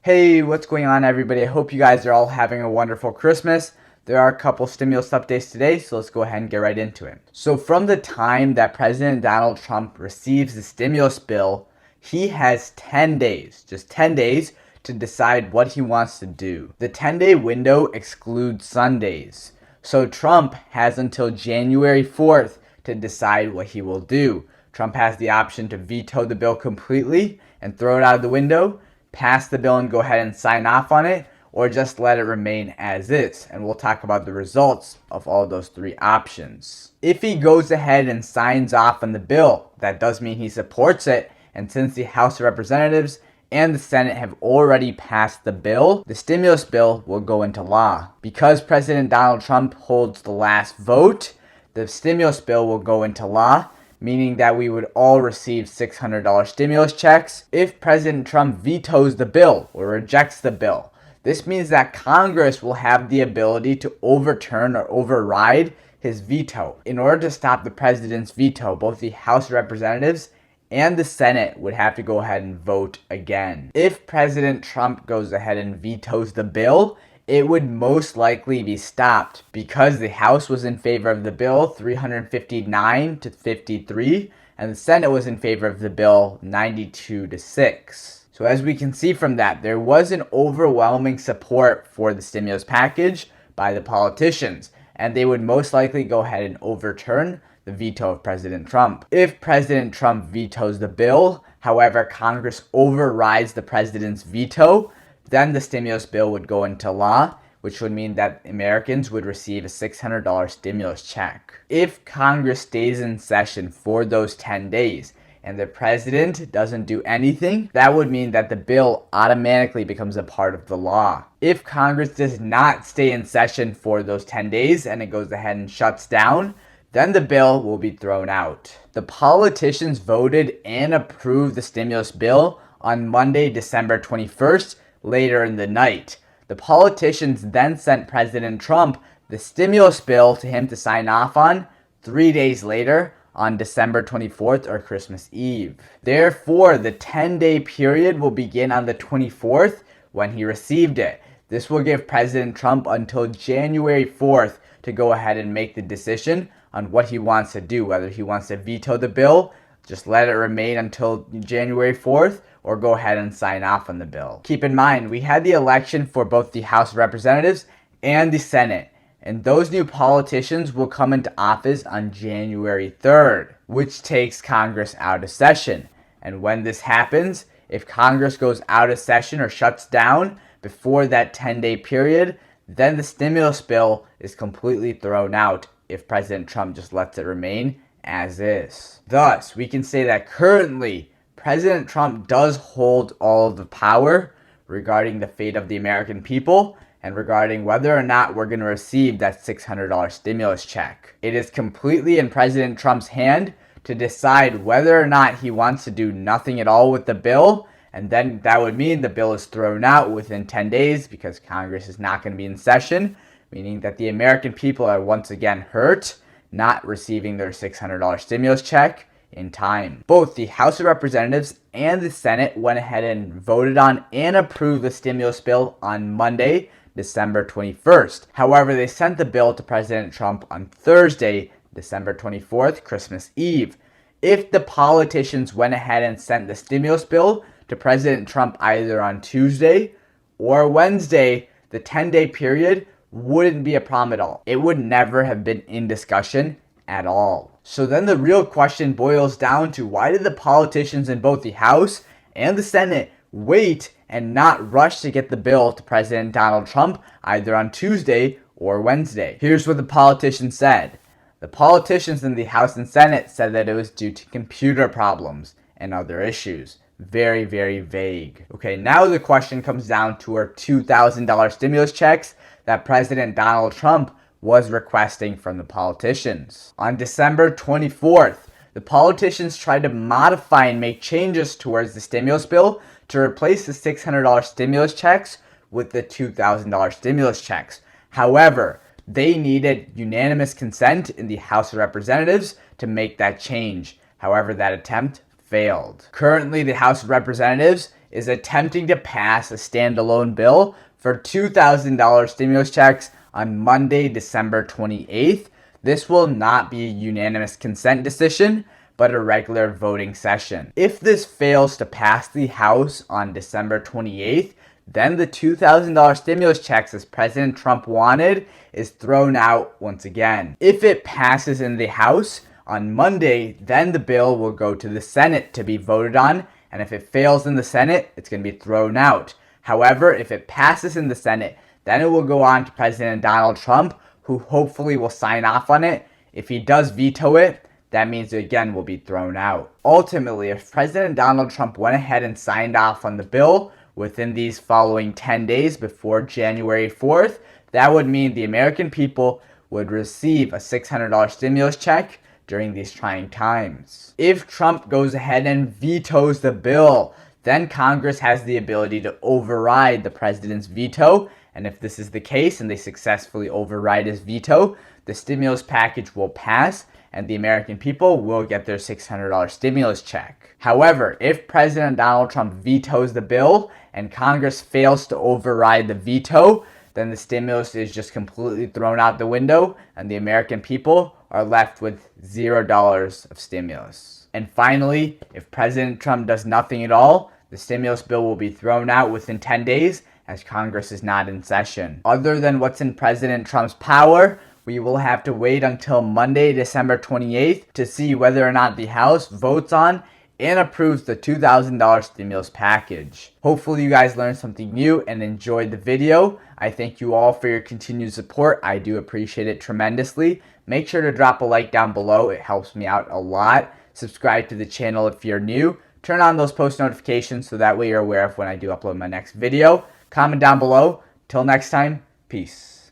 Hey, what's going on, everybody? I hope you guys are all having a wonderful Christmas. There are a couple stimulus updates today, so let's go ahead and get right into it. So, from the time that President Donald Trump receives the stimulus bill, he has 10 days, just 10 days, to decide what he wants to do. The 10-day window excludes Sundays. So, Trump has until January 4th to decide what he will do. Trump has the option to veto the bill completely and throw it out of the window, pass the bill and go ahead and sign off on it, or just let it remain as is. And we'll talk about the results of all those three options. If he goes ahead and signs off on the bill, that does mean he supports it. And since the House of Representatives and the Senate have already passed the bill, the stimulus bill will go into law. Because President Donald Trump holds the last vote, the stimulus bill will go into law, meaning that we would all receive $600 stimulus checks. If President Trump vetoes the bill or rejects the bill, this means that Congress will have the ability to overturn or override his veto. In order to stop the president's veto, both the House of Representatives and the Senate would have to go ahead and vote again. If President Trump goes ahead and vetoes the bill, it would most likely be stopped because the House was in favor of the bill 359 to 53 and the Senate was in favor of the bill 92 to 6. So as we can see from that, there was an overwhelming support for the stimulus package by the politicians, and they would most likely go ahead and overturn the veto of President Trump. If President Trump vetoes the bill, however, Congress overrides the president's veto, then the stimulus bill would go into law, which would mean that Americans would receive a $600 stimulus check. If Congress stays in session for those 10 days and the president doesn't do anything, that would mean that the bill automatically becomes a part of the law. If Congress does not stay in session for those 10 days and it goes ahead and shuts down, then the bill will be thrown out. The politicians voted and approved the stimulus bill on Monday, December 21st, later in the night. The politicians then sent President Trump the stimulus bill to him to sign off on 3 days later on December 24th or Christmas Eve. Therefore, the 10-day period will begin on the 24th when he received it. This will give President Trump until January 4th to go ahead and make the decision on what he wants to do, whether he wants to veto the bill, just let it remain until January 4th, or go ahead and sign off on the bill. Keep in mind, we had the election for both the House of Representatives and the Senate, and those new politicians will come into office on January 3rd, which takes Congress out of session. And when this happens, if Congress goes out of session or shuts down before that 10-day period, then the stimulus bill is completely thrown out if President Trump just lets it remain as is. Thus, we can say that currently, President Trump does hold all of the power regarding the fate of the American people and regarding whether or not we're going to receive that $600 stimulus check. It is completely in President Trump's hand to decide whether or not he wants to do nothing at all with the bill, and then that would mean the bill is thrown out within 10 days because Congress is not going to be in session, meaning that the American people are once again hurt, not receiving their $600 stimulus check in time. Both the House of Representatives and the Senate went ahead and voted on and approved the stimulus bill on Monday, December 21st. However, they sent the bill to President Trump on Thursday, December 24th, Christmas Eve. If the politicians went ahead and sent the stimulus bill to President Trump either on Tuesday or Wednesday, the 10-day period wouldn't be a problem at all. It would never have been in discussion at all. So then the real question boils down to, why did the politicians in both the House and the Senate wait and not rush to get the bill to President Donald Trump either on Tuesday or Wednesday? Here's what the politicians said. The politicians in the House and Senate said that it was due to computer problems and other issues. Very, very vague. Okay, now the question comes down to our $2,000 stimulus checks that President Donald Trump was requesting from the politicians. On December 24th, the politicians tried to modify and make changes towards the stimulus bill to replace the $600 stimulus checks with the $2,000 stimulus checks. However, they needed unanimous consent in the House of Representatives to make that change. However, that attempt failed. Currently, the House of Representatives is attempting to pass a standalone bill for $2,000 stimulus checks on Monday, December 28th. This will not be a unanimous consent decision, but a regular voting session. If this fails to pass the House on December 28th, then the $2,000 stimulus checks, as President Trump wanted, is thrown out once again. If it passes in the House on Monday, then the bill will go to the Senate to be voted on, and if it fails in the Senate, it's going to be thrown out. However, if it passes in the Senate, then it will go on to President Donald Trump, who hopefully will sign off on it. If he does veto it, that means it again will be thrown out. Ultimately, if President Donald Trump went ahead and signed off on the bill within these following 10 days before January 4th, that would mean the American people would receive a $600 stimulus check during these trying times. If Trump goes ahead and vetoes the bill, then Congress has the ability to override the president's veto, and if this is the case and they successfully override his veto, the stimulus package will pass and the American people will get their $600 stimulus check. However, if President Donald Trump vetoes the bill and Congress fails to override the veto, then the stimulus is just completely thrown out the window and the American people are left with $0 of stimulus. And finally, if President Trump does nothing at all, the stimulus bill will be thrown out within 10 days as Congress is not in session. Other than what's in President Trump's power, we will have to wait until Monday, December 28th to see whether or not the House votes on and approves the $2,000 stimulus package. Hopefully you guys learned something new and enjoyed the video. I thank you all for your continued support. I do appreciate it tremendously. Make sure to drop a like down below. It helps me out a lot. Subscribe to the channel if you're new. Turn on those post notifications so that way you're aware of when I do upload my next video. Comment down below. Till next time, peace.